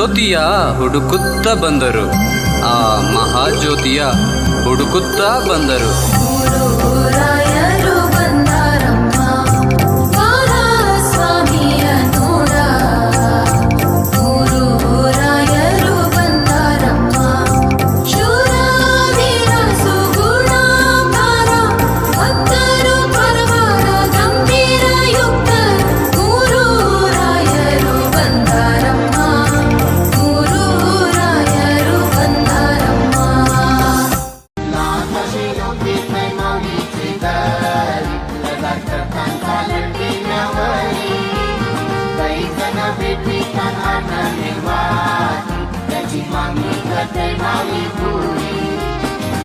ಜ್ಯೋತಿಯ ಹುಡುಕುತ್ತ ಬಂದರು. ಆ ಮಹಾಜ್ಯೋತಿಯ ಹುಡುಕುತ್ತಾ ಬಂದರು. ರಾಯರು ಬಂದಾರಮ್ಮ, ಸ್ವಾಮಿಯ ನೋಡ. ಮೂರು ರಾಯರು ಬಂದಾರಮ್ಮ, ಶೂರವೀರ ಸುಗುಣಾಕಾರ, ಭಕ್ತರು ಪರವರ ಗಂಭೀರ ಯುಕ್ತ. ಮೂರು ರಾಯರು ಬಂದಾರಮ್ಮ, ಮೂರು ರಾಯರು ಬಂದಾರಮ್ಮ. Mami, kate mali